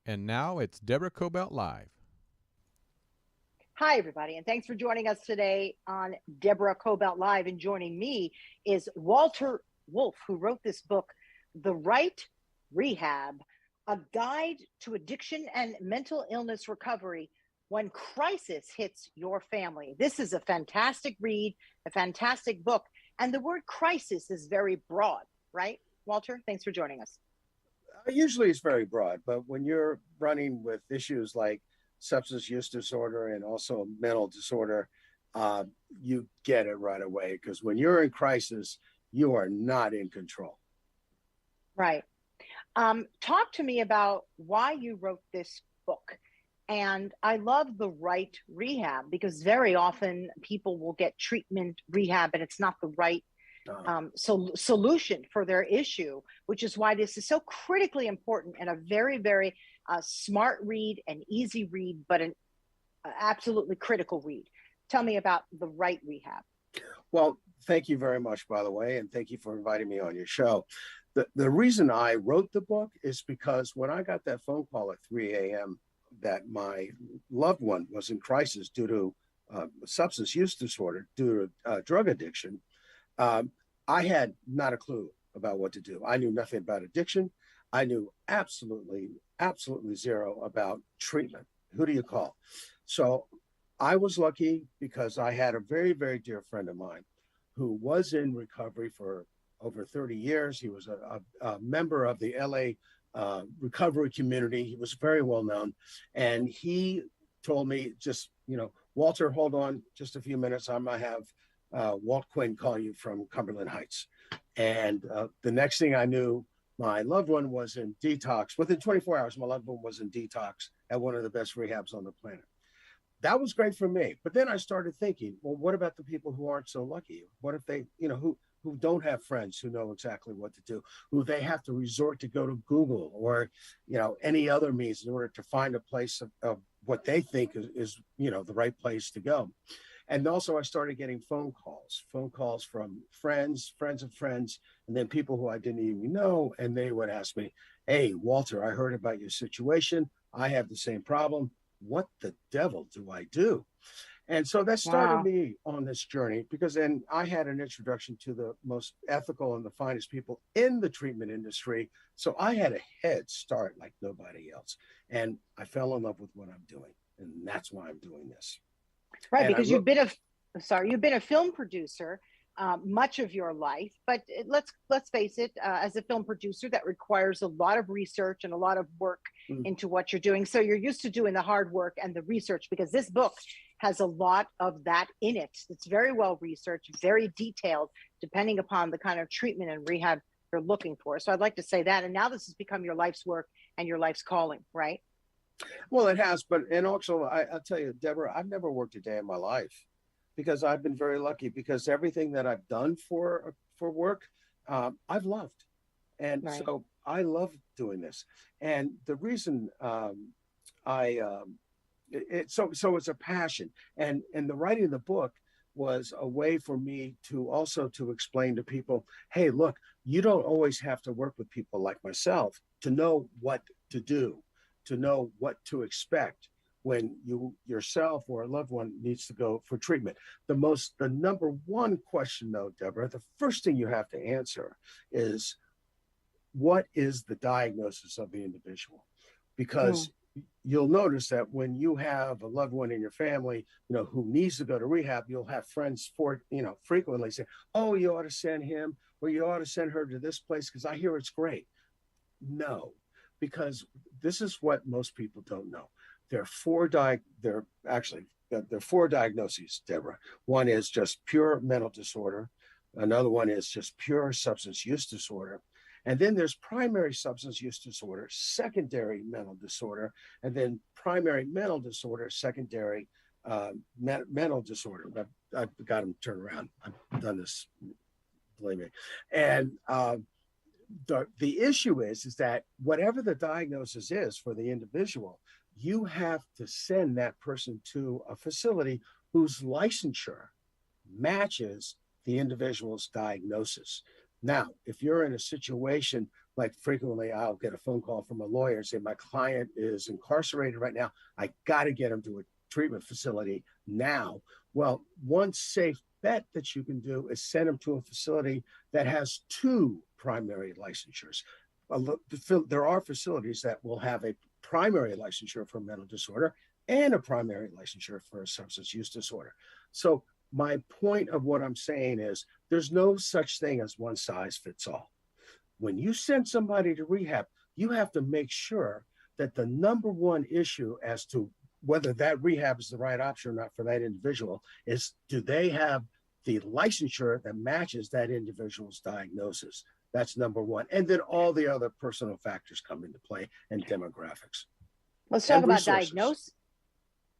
And now it's Deborah Kobylt Live. Hi, everybody, and thanks for joining us today on Deborah Kobylt Live. And joining me is Walter Wolf, who wrote this book, The Right Rehab, a guide to addiction and mental illness recovery when crisis hits your family. This is a fantastic read, a fantastic book. And the word crisis is very broad, right? Walter, thanks for joining us. Usually it's very broad, but when you're running with issues like substance use disorder and also mental disorder, you get it right away, because when you're in crisis, you are not in control. Right. Talk to me about why you wrote this book. And I love the right rehab, because very often people will get treatment rehab and it's not the right solution for their issue, which is why this is so critically important and a very, very smart read, an easy read, but an absolutely critical read. Tell me about the right rehab. Well, thank you very much, by the way, and thank you for inviting me on your show. The reason I wrote the book is because when I got that phone call at 3 a.m. that my loved one was in crisis due to substance use disorder, due to drug addiction, I had not a clue about what to do. I knew nothing about addiction. I knew absolutely zero about treatment. Who do you call? So I was lucky because I had a very, very dear friend of mine who was in recovery for over 30 years. He was a member of the LA recovery community. He was very well known. And he told me, just, Walter, hold on just a few minutes. I'm going to have Walt Quinn call you from Cumberland Heights. And the next thing I knew, my loved one was in detox. Within 24 hours, my loved one was in detox at one of the best rehabs on the planet. That was great for me. But then I started thinking, well, what about the people who aren't so lucky? What if they, who don't have friends who know exactly what to do, who they have to resort to go to Google or, any other means in order to find a place of what they think is, the right place to go. And also I started getting phone calls from friends of friends, and then people who I didn't even know. And they would ask me, hey, Walter, I heard about your situation. I have the same problem. What the devil do I do? And so that started me on this journey, because then I had an introduction to the most ethical and the finest people in the treatment industry. So I had a head start like nobody else. And I fell in love with what I'm doing. And that's why I'm doing this. Right, And because you've been a film producer much of your life, but let's face it, as a film producer, that requires a lot of research and a lot of work into what you're doing. So you're used to doing the hard work and the research, because this book has a lot of that in it. It's very well researched, very detailed, depending upon the kind of treatment and rehab you're looking for. So I'd like to say that. And now this has become your life's work and your life's calling, right? Well, it has, and also I'll tell you, Deborah, I've never worked a day in my life, because I've been very lucky, because everything that I've done for work, I've loved. And Right. so I love doing this. And the reason so it's a passion. And the writing of the book was a way for me to also to explain to people, hey, look, you don't always have to work with people like myself to know what to do, to know what to expect when you yourself or a loved one needs to go for treatment. The number one question, though, Deborah, the first thing you have to answer is, what is the diagnosis of the individual? Because you'll notice that when you have a loved one in your family, who needs to go to rehab, you'll have friends frequently say, oh, you ought to send him, or you ought to send her to this place because I hear it's great. No, because this is what most people don't know. There are four diagnoses, Deborah. One is just pure mental disorder. Another one is just pure substance use disorder. And then there's primary substance use disorder, secondary mental disorder, and then primary mental disorder, secondary mental disorder. I've got them turned around. I've done this, believe me. And the issue is that whatever the diagnosis is for the individual, you have to send that person to a facility whose licensure matches the individual's diagnosis. Now, if you're in a situation Like frequently I'll get a phone call from a lawyer and say, my client is incarcerated right now. I got to get him to a treatment facility now. Well, one safe bet that you can do is send them to a facility that has two primary licensures. There are facilities that will have a primary licensure for mental disorder and a primary licensure for a substance use disorder. So my point of what I'm saying is there's no such thing as one size fits all. When you send somebody to rehab, you have to make sure that the number one issue as to whether that rehab is the right option or not for that individual is, do they have the licensure that matches that individual's diagnosis? That's number one. And then all the other personal factors come into play, and demographics. Let's talk about diagnosis.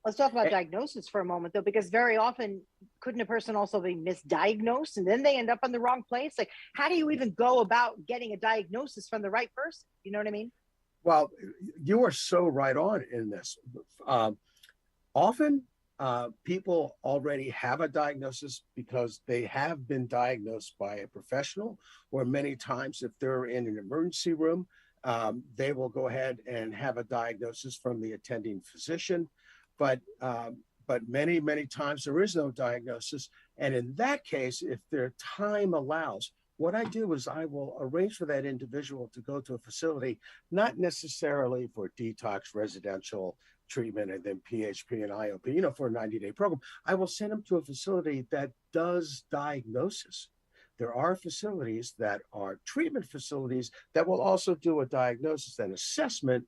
Let's talk about diagnosis for a moment, though, because very often, couldn't a person also be misdiagnosed and then they end up in the wrong place? Like, how do you even go about getting a diagnosis from the right person? You know what I mean? Well, you are so right on in this. Often people already have a diagnosis because they have been diagnosed by a professional, or many times if they're in an emergency room, they will go ahead and have a diagnosis from the attending physician. But many times there is no diagnosis. And in that case, if their time allows, what I do is I will arrange for that individual to go to a facility, not necessarily for detox, residential treatment, and then PHP and IOP, for a 90-day program. I will send them to a facility that does diagnosis. There are facilities that are treatment facilities that will also do a diagnosis and assessment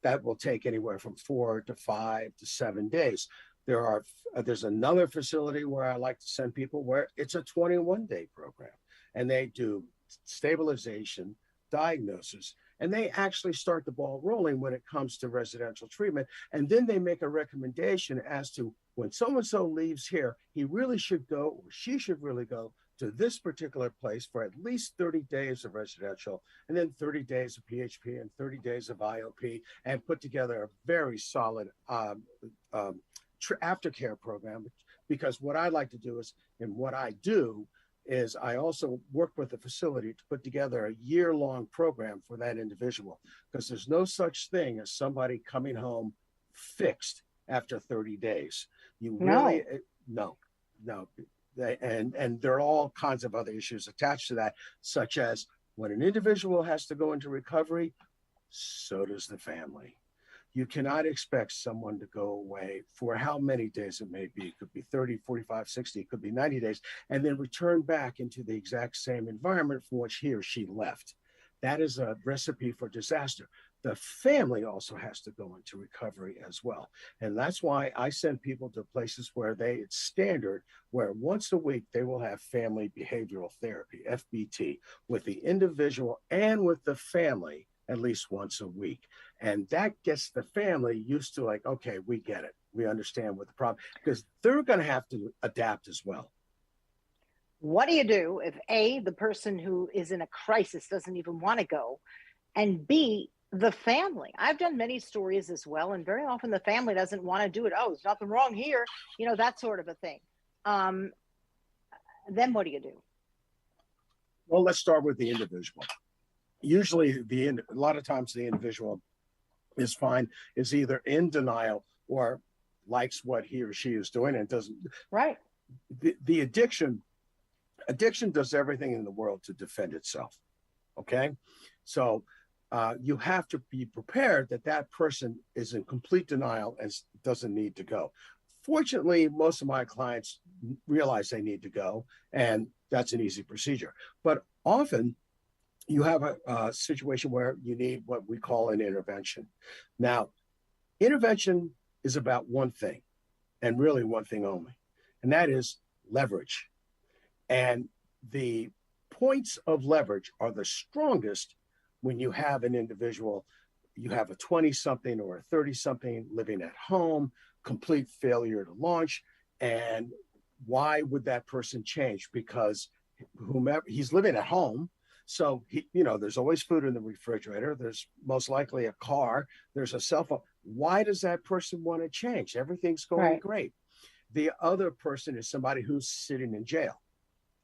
that will take anywhere from 4 to 5 to 7 days. There's another facility where I like to send people where it's a 21-day program, and they do stabilization, diagnosis, and they actually start the ball rolling when it comes to residential treatment. And then they make a recommendation as to when so-and-so leaves here, he really should go, or she should really go to this particular place for at least 30 days of residential, and then 30 days of PHP and 30 days of IOP, and put together a very solid aftercare program. Because what I like to do is, and what I do is I also work with the facility to put together a year-long program for that individual, because there's no such thing as somebody coming home fixed after 30 days. No. And there are all kinds of other issues attached to that, such as when an individual has to go into recovery, so does the family. You cannot expect someone to go away for how many days it may be. It could be 30, 45, 60, it could be 90 days, and then return back into the exact same environment from which he or she left. That is a recipe for disaster. The family also has to go into recovery as well. And that's why I send people to places where it's standard, where once a week they will have family behavioral therapy, FBT, with the individual and with the family at least once a week. And that gets the family used to, like, okay, we get it. We understand what the problem, because they're going to have to adapt as well. What do you do if A, the person who is in a crisis doesn't even want to go, and B, the family? I've done many stories as well, and very often the family doesn't want to do it. Oh, there's nothing wrong here, that sort of a thing. Then what do you do? Well, let's start with the individual. Usually, a lot of times the individual is fine, is either in denial or likes what he or she is doing and doesn't. Right. The addiction does everything in the world to defend itself. Okay. So you have to be prepared that person is in complete denial and doesn't need to go. Fortunately, most of my clients realize they need to go, and that's an easy procedure. But often you have a situation where you need what we call an intervention. Now, intervention is about one thing, and really one thing only, and that is leverage. And the points of leverage are the strongest when you have an individual, you have a 20-something or a 30-something living at home, complete failure to launch. And why would that person change? Because whomever, he's living at home, so there's always food in the refrigerator. There's most likely a car. There's a cell phone. Why does that person want to change? Everything's going great. The other person is somebody who's sitting in jail.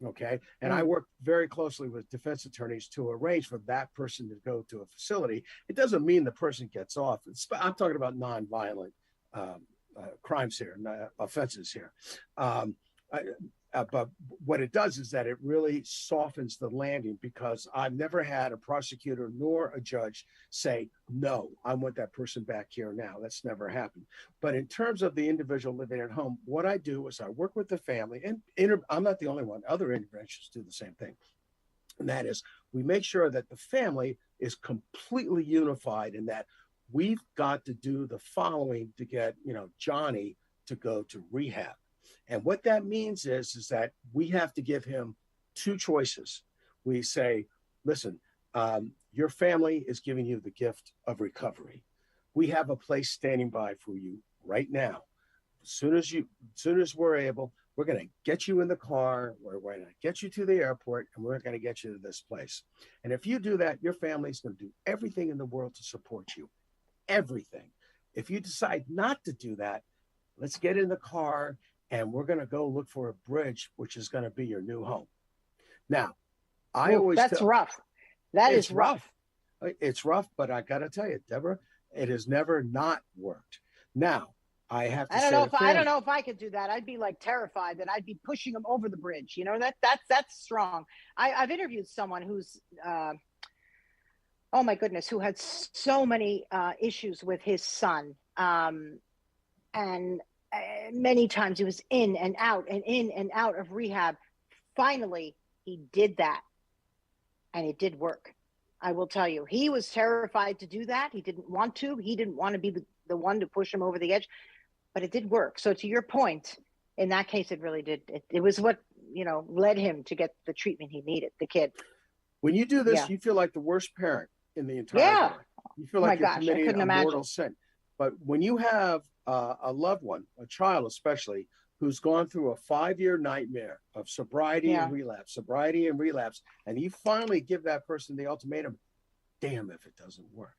Okay. And I work very closely with defense attorneys to arrange for that person to go to a facility. It doesn't mean the person gets off. I'm talking about nonviolent crimes here, offenses here. Um, but what it does is that it really softens the landing, because I've never had a prosecutor nor a judge say, no, I want that person back here now. That's never happened. But in terms of the individual living at home, what I do is I work with the family, and I'm not the only one. Other interventions do the same thing. And that is, we make sure that the family is completely unified in that we've got to do the following to get, Johnny to go to rehab. And what that means is that we have to give him two choices. We say, listen, your family is giving you the gift of recovery. We have a place standing by for you right now. As soon as we're able, we're going to get you in the car, we're going to get you to the airport, and we're going to get you to this place. And if you do that, your family's going to do everything in the world to support you. Everything. If you decide not to do that, let's get in the car and we're going to go look for a bridge, which is going to be your new home. Now, that's rough. That is rough. It's rough, but I got to tell you, Deborah, it has never not worked. Now, I have to I don't know if I could do that. I'd be like terrified that I'd be pushing them over the bridge. That's strong. I've interviewed someone who's, oh my goodness, who had so many issues with his son. And many times he was in and out of rehab. Finally, he did that. And it did work. I will tell you, he was terrified to do that. He didn't want to. He didn't want to be the one to push him over the edge, but it did work. So to your point, in that case, it really did. It was what, led him to get the treatment he needed, the kid. When you do this, you feel like the worst parent in the entire world. You feel like you're committing a mortal sin. But when you have a loved one, a child especially, who's gone through a 5-year nightmare of sobriety and relapse, and you finally give that person the ultimatum, damn if it doesn't work.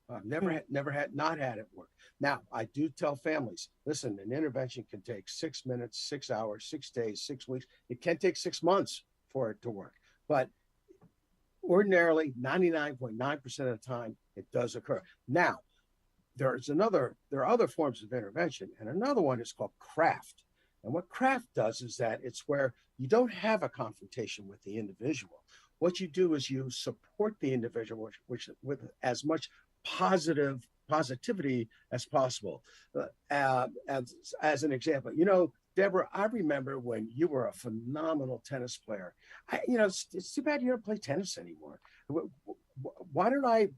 I've never had it work. Now, I do tell families, listen, an intervention can take 6 minutes, 6 hours, 6 days, 6 weeks. It can take 6 months for it to work. But ordinarily, 99.9% of the time, it does occur. Now, there are other forms of intervention, and another one is called craft. And what craft does is that it's where you don't have a confrontation with the individual. What you do is you support the individual with as much positivity as possible. As an example, Deborah, I remember when you were a phenomenal tennis player. It's too bad you don't play tennis anymore. Why don't I,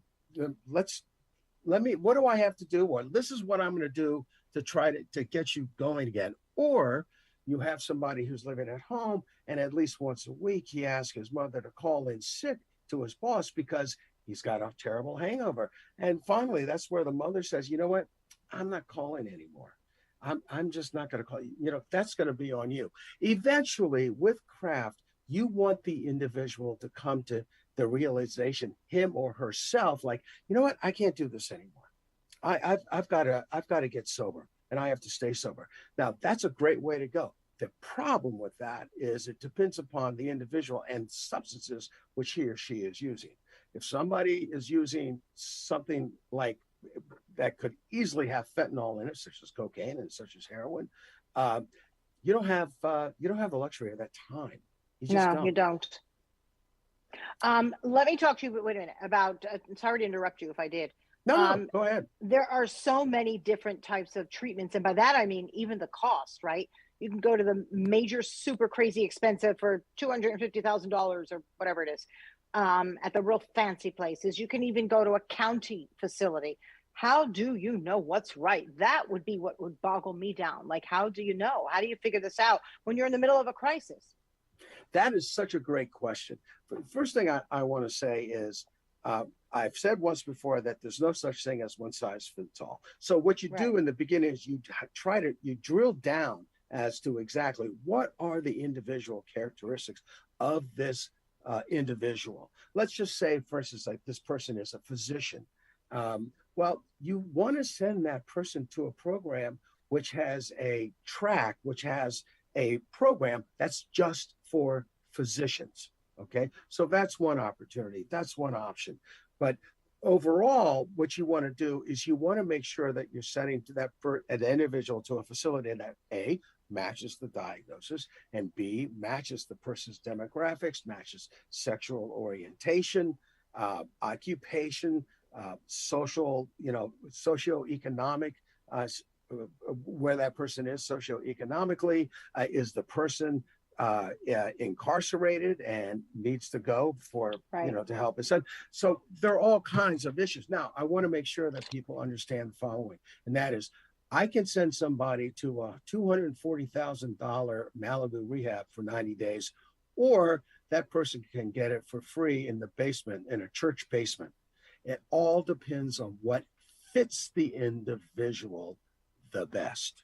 what do I have to do? Or this is what I'm going to do to try to get you going again. Or you have somebody who's living at home, and at least once a week, he asks his mother to call in sick to his boss because he's got a terrible hangover. And finally, that's where the mother says, you know what? I'm not calling anymore. I'm just not going to call you. That's going to be on you. Eventually, with craft, you want the individual to come to the realization, him or herself, like, you know what? I can't do this anymore. I've got to get sober, and I have to stay sober. Now, that's a great way to go. The problem with that is it depends upon the individual and substances which he or she is using. If somebody is using something like that could easily have fentanyl in it, such as cocaine and such as heroin, you don't have the luxury of that time. You don't. Let me talk to you, wait a minute, about, sorry to interrupt you if I did. No, go ahead. There are so many different types of treatments. And by that, I mean, even the cost, right? You can go to the major, super crazy expensive for $250,000 or whatever it is, at the real fancy places. You can even go to a county facility. How do you know what's right? That would be what would boggle me down. Like, how do you know? How do you figure this out when you're in the middle of a crisis? That is such a great question. First thing I want to say is, I've said once before that there's no such thing as one size fits all. So what you do in the beginning is you drill down as to exactly what are the individual characteristics of this individual. Let's just say, for instance, like this person is a physician. Well, you want to send that person to a program which has a track, which has a program that's just for physicians. Okay, so that's one opportunity. That's one option. But overall, what you want to do is you want to make sure that you're sending to that for an individual to a facility that A, matches the diagnosis, and B, matches the person's demographics, matches sexual orientation, occupation, social, socioeconomic, where that person is socioeconomically. Is the person incarcerated and needs to go for, to help his son? So there are all kinds of issues. Now, I want to make sure that people understand the following, and that is, I can send somebody to a $240,000 Malibu rehab for 90 days, or that person can get it for free in the basement, in a church basement. It all depends on what fits the individual the best.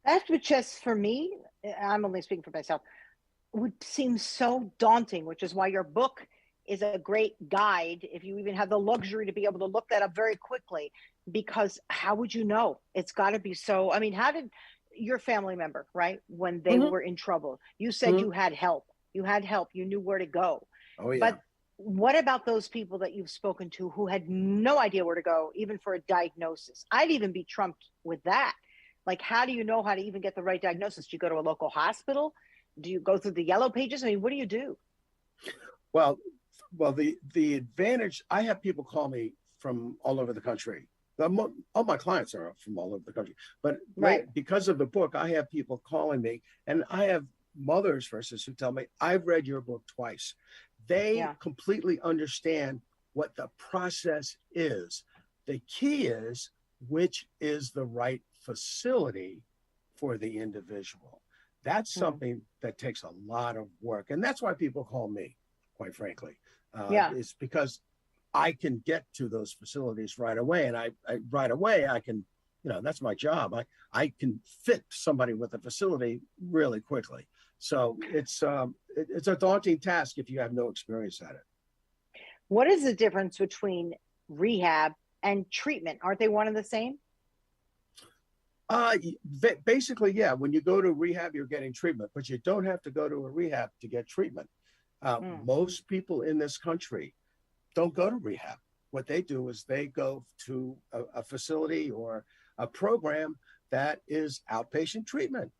That's what, just for me, I'm only speaking for myself, would seem so daunting, which is why your book is a great guide, if you even have the luxury to be able to look that up very quickly, because how would you know? It's got to be so. I mean, how did your family member, right, when they were in trouble, you said you had help, you knew where to go. Oh, yeah. But what about those people that you've spoken to who had no idea where to go, even for a diagnosis? I'd even be trumped with that. Like, how do you know how to even get the right diagnosis? Do you go to a local hospital? Do you go through the yellow pages? I mean, what do you do? Well, the advantage, I have people call me from all over the country. All my clients are from all over the country, but because of the book, I have people calling me, and I have mothers, for instance, who tell me, I've read your book twice. They completely understand what the process is. The key is, which is the right facility for the individual. That's something that takes a lot of work. And that's why people call me, quite frankly. It's because I can get to those facilities right away. And I can, that's my job. I can fit somebody with a facility really quickly. So it's a daunting task if you have no experience at it. What is the difference between rehab and treatment? Aren't they one and the same? Basically, yeah. When you go to rehab, you're getting treatment, but you don't have to go to a rehab to get treatment. Most people in this country don't go to rehab. What they do is they go to a facility or a program that is outpatient treatment.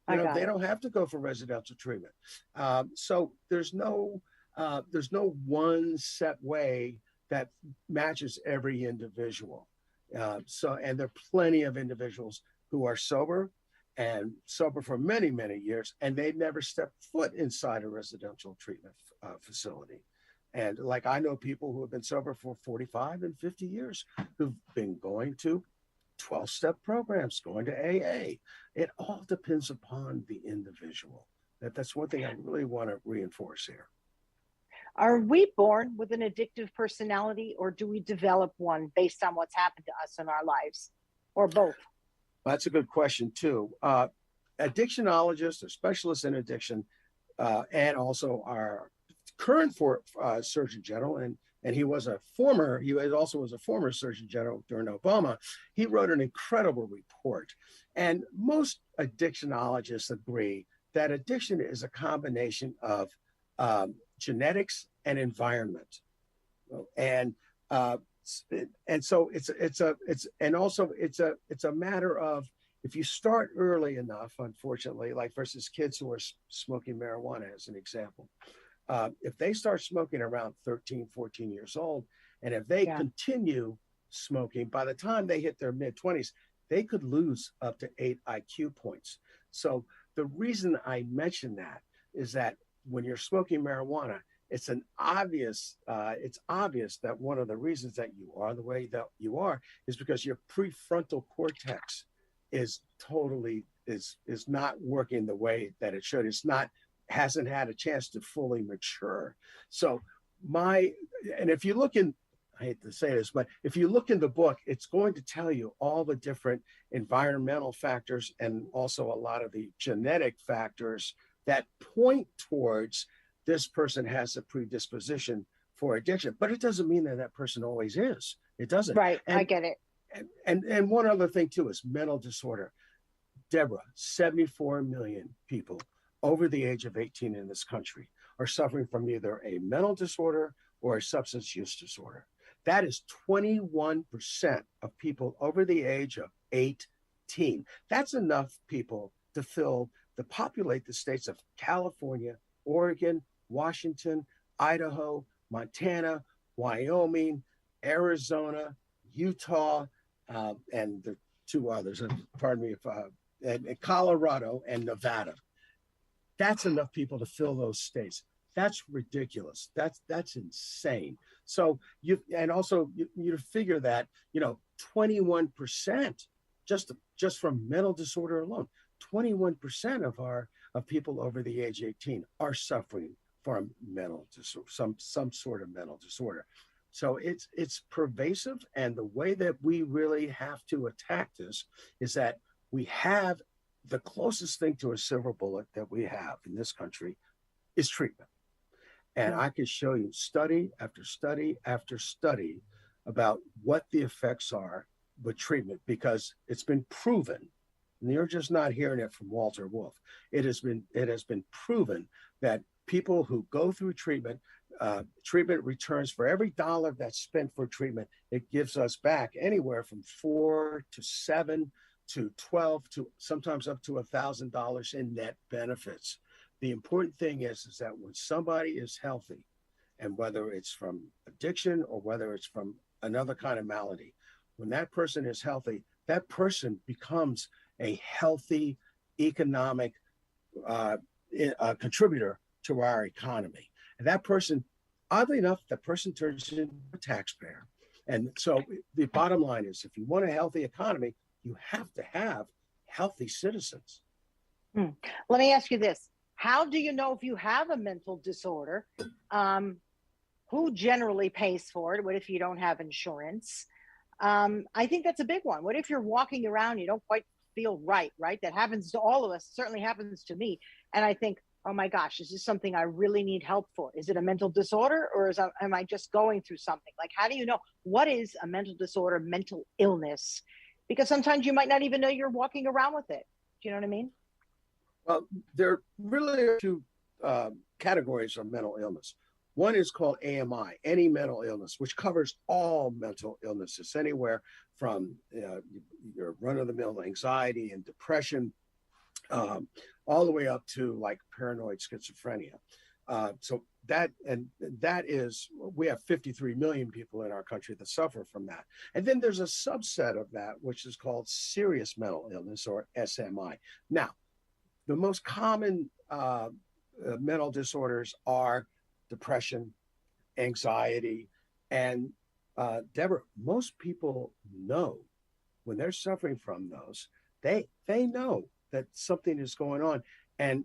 They don't have to go for residential treatment. So there's no one set way that matches every individual. And there are plenty of individuals who are sober for many, many years, and they never stepped foot inside a residential treatment facility. And like, I know people who have been sober for 45 and 50 years who've been going to 12-step programs, going to AA. It all depends upon the individual. That's one thing I really want to reinforce here. Are we born with an addictive personality, or do we develop one based on what's happened to us in our lives, or both? That's a good question too. Addictionologists or specialists in addiction, and also our current Surgeon General, and he also was a former Surgeon General during Obama. He wrote an incredible report, and most addictionologists agree that addiction is a combination of genetics and environment, and so it's a matter of, if you start early enough, unfortunately, like versus kids who are smoking marijuana as an example. If they start smoking around 13, 14 years old, and if they continue smoking, by the time they hit their mid-20s, they could lose up to 8 IQ points. So the reason I mention that is that when you're smoking marijuana, it's obvious that one of the reasons that you are the way that you are is because your prefrontal cortex is not working the way that it should. Hasn't had a chance to fully mature. So if you look in, I hate to say this, but if you look in the book, it's going to tell you all the different environmental factors and also a lot of the genetic factors that point towards this person has a predisposition for addiction. But it doesn't mean that person always is. It doesn't. Right. I get it. And one other thing too is mental disorder. Deborah, 74 million people over the age of 18 in this country are suffering from either a mental disorder or a substance use disorder. That is 21% of people over the age of 18. That's enough people to populate the states of California, Oregon, Washington, Idaho, Montana, Wyoming, Arizona, Utah, and the two others, pardon me, and Colorado and Nevada. That's enough people to fill those states. That's ridiculous. That's insane. So you figure that 21% just from mental disorder alone, 21% of people over the age 18 are suffering from mental disorder, some sort of mental disorder. So it's pervasive, and the way that we really have to attack this is that we have the closest thing to a silver bullet that we have in this country is treatment. And I can show you study after study after study about what the effects are with treatment, because it's been proven. And you're just not hearing it from Walter Wolf. It has been proven that people who go through treatment, treatment returns for every dollar that's spent for treatment, it gives us back anywhere from 4 to 7 to 12 to sometimes up to $1,000 in net benefits. The important thing is that when somebody is healthy, and whether it's from addiction or whether it's from another kind of malady, when that person is healthy, that person becomes a healthy economic contributor to our economy. And that person, oddly enough, that person turns into a taxpayer. And so the bottom line is, if you want a healthy economy, you have to have healthy citizens. Let me ask you this. How do you know if you have a mental disorder? Who generally pays for it? What if you don't have insurance? I think that's a big one. What if you're walking around, you don't quite feel right? That happens to all of us, certainly happens to me. And I think, oh my gosh, is this something I really need help for? Is it a mental disorder, or am I just going through something? Like, how do you know what is a mental disorder, mental illness? Because sometimes you might not even know you're walking around with it. Do you know what I mean? Well, there really are two categories of mental illness. One is called AMI, any mental illness, which covers all mental illnesses, anywhere from your run-of-the-mill anxiety and depression, all the way up to like paranoid schizophrenia. So that is, we have 53 million people in our country that suffer from that. And then there's a subset of that, which is called serious mental illness, or SMI. Now, the most common mental disorders are depression, anxiety, and Deborah, most people know when they're suffering from those, they know that something is going on. And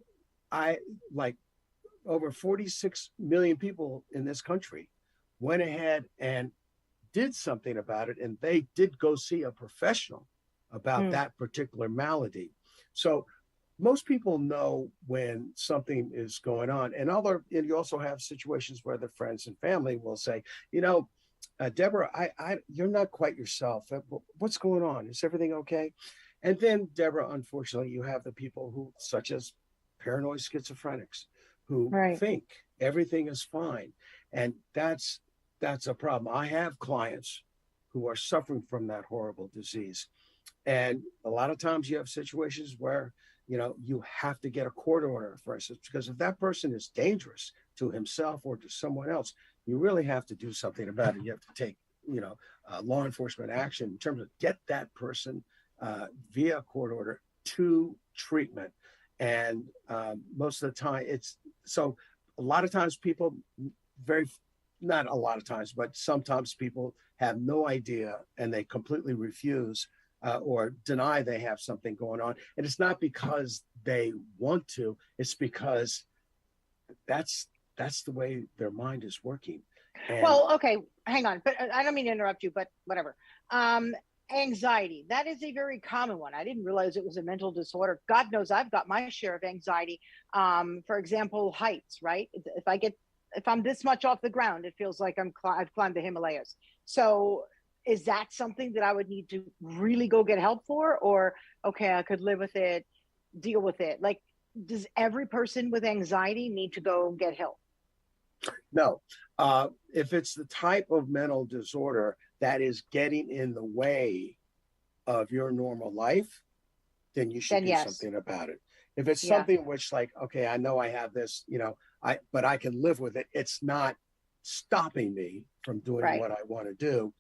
over 46 million people in this country went ahead and did something about it, and they did go see a professional about that particular malady. So most people know when something is going on. And you also have situations where the friends and family will say, Deborah, you're not quite yourself. What's going on? Is everything okay? And then, Deborah, unfortunately, you have the people who, such as paranoid schizophrenics, who think everything is fine. And that's a problem. I have clients who are suffering from that horrible disease. And a lot of times you have situations where, you have to get a court order, for instance, because if that person is dangerous to himself or to someone else, you really have to do something about it. You have to take, law enforcement action in terms of get that person via court order to treatment. And most of the time a lot of times people not a lot of times, but sometimes people have no idea and they completely refuse or deny they have something going on. And it's not because they want to, it's because that's the way their mind is working. And well, okay, hang on, but I don't mean to interrupt you, but whatever. Anxiety, that is a very common one. I didn't realize it was a mental disorder. God knows I've got my share of anxiety. For example, heights, right? If I'm this much off the ground, it feels like I've climbed the Himalayas. So is that something that I would need to really go get help for? Or, okay, I could live with it, deal with it? Like, does every person with anxiety need to go get help? No. If it's the type of mental disorder that is getting in the way of your normal life, then you should Then do yes. something about it. If it's Yeah. something which, like, okay, I know I have this, but I can live with it. It's not stopping me from doing Right. what I want to do.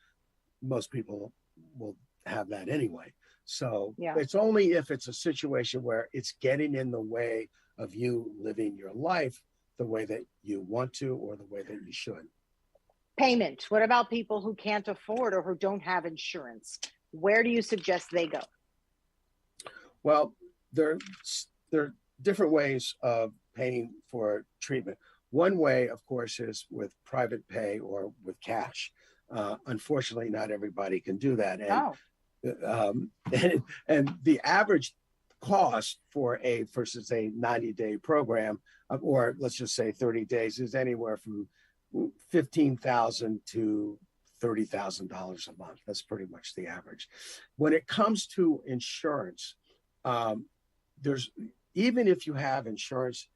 Most people will have that anyway. So Yeah. it's only if it's a situation where it's getting in the way of you living your life the way that you want to or the way that you should. Payment. What about people who can't afford or who don't have insurance? Where do you suggest they go? Well, there are different ways of paying for treatment. One way, of course, is with private pay or with cash. Unfortunately, not everybody can do that. And the average cost for versus a 90-day program, or let's just say 30 days, is anywhere from $15,000 to $30,000 a month. That's pretty much the average. When it comes to insurance, there's, even if you have insurance,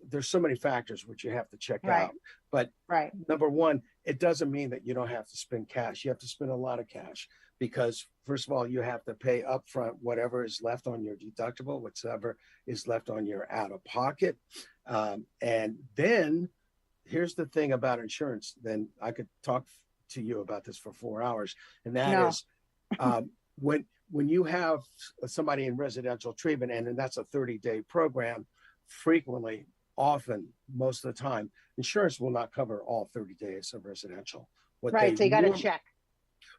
there's so many factors which you have to check Right. out. But Right. number one, it doesn't mean that you don't have to spend cash. You have to spend a lot of cash because, first of all, you have to pay upfront whatever is left on your deductible, whatever is left on your out of pocket. And then here's the thing about insurance. Then I could talk to you about this for 4 hours. And that is when you have somebody in residential treatment, and that's a 30-day program, frequently, often, most of the time, insurance will not cover all 30 days of residential. Right, so you got to check.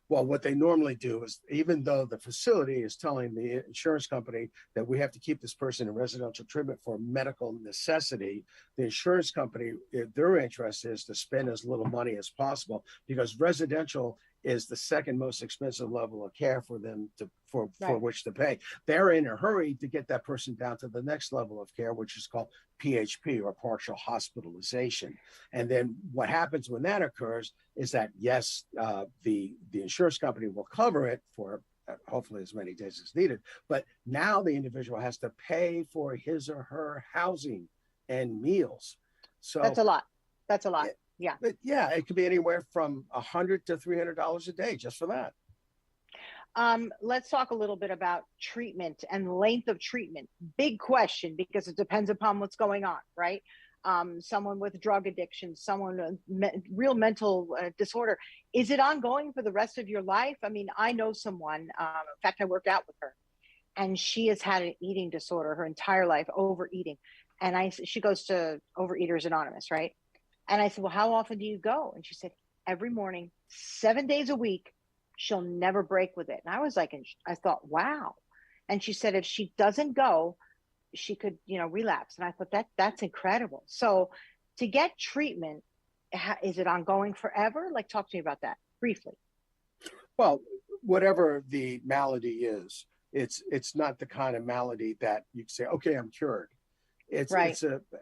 Well, what they normally do is, even though the facility is telling the insurance company that we have to keep this person in residential treatment for medical necessity, the insurance company, their interest is to spend as little money as possible, because residential is the second most expensive level of care for them for which to pay. They're in a hurry to get that person down to the next level of care, which is called PHP, or partial hospitalization. And then what happens when that occurs is that, yes, the insurance company will cover it for hopefully as many days as needed, but now the individual has to pay for his or her housing and meals. So that's a lot. That's a lot. Yeah. But yeah, it could be anywhere from $100 to $300 a day just for that. Let's talk a little bit about treatment and length of treatment. Big question, because it depends upon what's going on, right? Someone with drug addiction, someone with real mental disorder. Is it ongoing for the rest of your life? I mean, I know someone, in fact, I worked out with her, and she has had an eating disorder her entire life, overeating. And she goes to Overeaters Anonymous, right? And I said, well, how often do you go? And she said, every morning, 7 days a week. She'll never break with it. And I was like, I thought, wow. And she said, if she doesn't go, she could, relapse. And I thought that's incredible. So to get treatment, is it ongoing forever? Like, talk to me about that briefly. Well, whatever the malady is, it's not the kind of malady that you say, okay, I'm cured. It's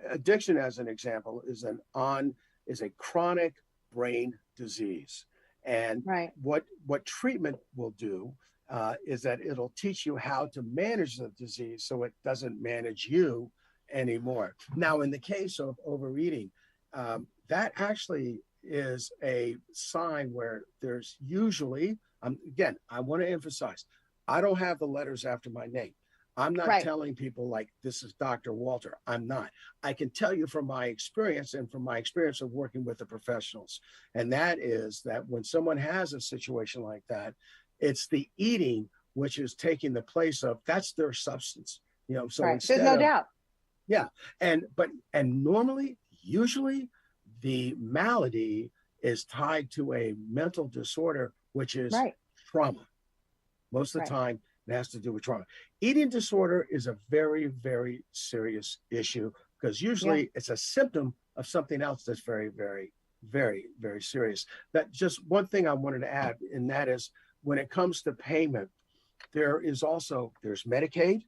addiction, as an example, is a chronic brain disease. And what treatment will do is that it'll teach you how to manage the disease so it doesn't manage you anymore. Now, in the case of overeating, that actually is a sign where there's usually, again, I want to emphasize, I don't have the letters after my name. I'm not telling people like, this is Dr. Walter. I'm not. I can tell you from my experience and from my experience of working with the professionals. And that is that when someone has a situation like that, it's the eating which is taking the place of, that's their substance. So instead there's no doubt. Yeah. And normally, usually the malady is tied to a mental disorder, which is trauma. Most of the time, it has to do with trauma. Eating disorder is a very, very serious issue, because usually it's a symptom of something else that's very, very, very, very serious. That just one thing I wanted to add, and that is, when it comes to payment, there's Medicaid,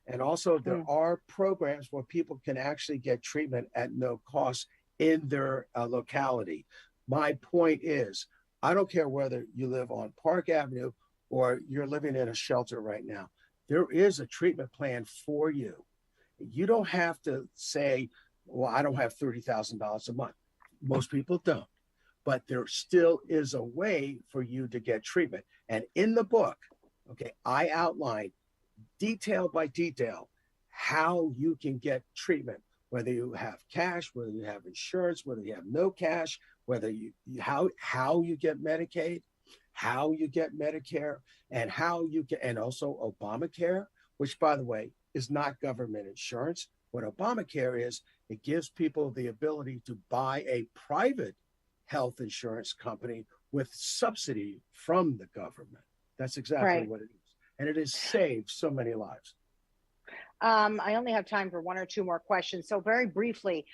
and also there are programs where people can actually get treatment at no cost in their locality. My point is, I don't care whether you live on Park Avenue or you're living in a shelter right now. There is a treatment plan for you. You don't have to say, well, I don't have $30,000 a month. Most people don't, but there still is a way for you to get treatment. And in the book, okay, I outline detail by detail how you can get treatment, whether you have cash, whether you have insurance, whether you have no cash, whether you how you get Medicaid, how you get Medicare, and how you get, and also Obamacare, which, by the way, is not government insurance. What Obamacare is, it gives people the ability to buy a private health insurance company with subsidy from the government. That's exactly what it is. And it has saved so many lives. I only have time for one or two more questions. So very briefly,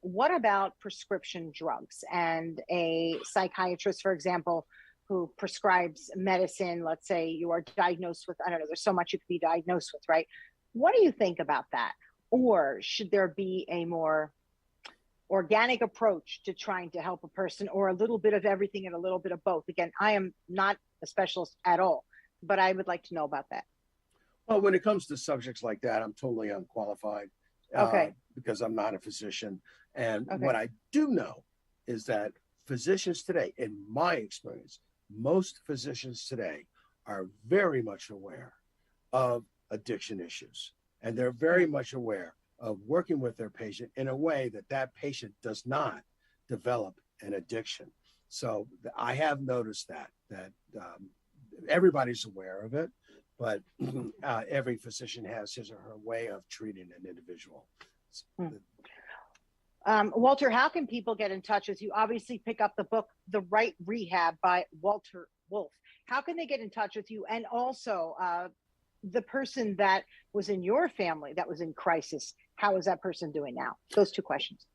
what about prescription drugs and a psychiatrist, for example, who prescribes medicine? Let's say you are diagnosed with, I don't know, there's so much you could be diagnosed with, right? What do you think about that? Or should there be a more organic approach to trying to help a person, or a little bit of everything and a little bit of both? Again, I am not a specialist at all, but I would like to know about that. Well, when it comes to subjects like that, I'm totally unqualified because I'm not a physician. And what I do know is that physicians today, in my experience, most physicians today are very much aware of addiction issues. And they're very much aware of working with their patient in a way that that patient does not develop an addiction. So I have noticed that everybody's aware of it, but every physician has his or her way of treating an individual. Walter, how can people get in touch with you? Obviously, pick up the book, The Right Rehab by Walter Wolf. How can they get in touch with you? And also, the person that was in your family that was in crisis, how is that person doing now? Those two questions.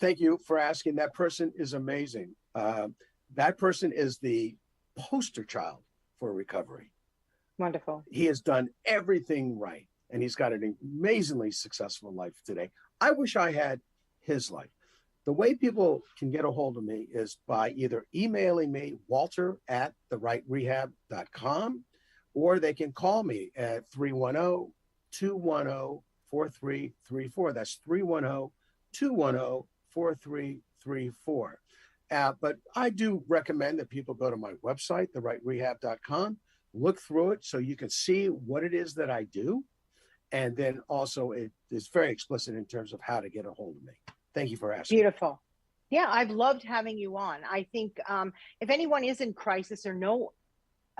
Thank you for asking. That person is amazing. That person is the poster child for recovery. Wonderful. He has done everything right, and he's got an amazingly successful life today. I wish I had his life. The way people can get a hold of me is by either emailing me, walter@therightrehab.com, or they can call me at 310-210-4334. That's 310-210-4334. But I do recommend that people go to my website, therightrehab.com, look through it so you can see what it is that I do. And then also it is very explicit in terms of how to get a hold of me. Thank you for asking. Beautiful. Yeah, I've loved having you on. I think if anyone is in crisis or know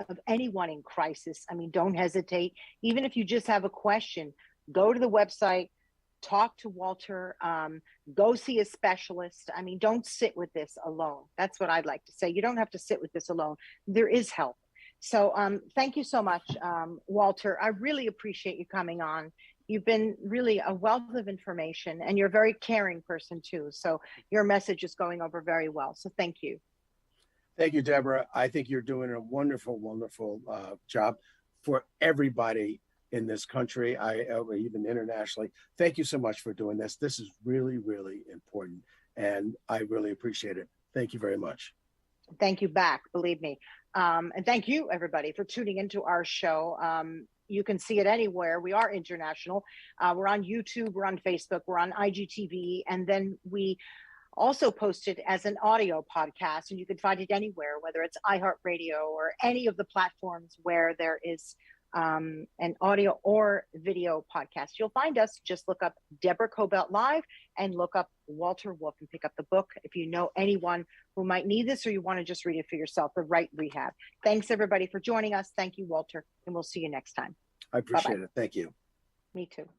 of anyone in crisis, I mean, don't hesitate. Even if you just have a question, go to the website, talk to Walter, go see a specialist. I mean, don't sit with this alone. That's what I'd like to say. You don't have to sit with this alone. There is help. So thank you so much, Walter. I really appreciate you coming on. You've been really a wealth of information, and you're a very caring person too. So your message is going over very well. So thank you. Thank you, Deborah. I think you're doing a wonderful, wonderful job for everybody in this country, even internationally. Thank you so much for doing this. This is really, really important, and I really appreciate it. Thank you very much. Thank you back, believe me. And thank you, everybody, for tuning into our show. You can see it anywhere. We are international. We're on YouTube, we're on Facebook, we're on IGTV, and then we also post it as an audio podcast, and you can find it anywhere, whether it's iHeartRadio or any of the platforms where there is an audio or video podcast. You'll find us. Just look up Deborah Kobylt Live and look up Walter Wolf and pick up the book if you know anyone who might need this, or you want to just read it for yourself, The Right Rehab. Thanks, everybody, for joining us. Thank you, Walter, and we'll see you next time. I appreciate it. Thank you. Me too.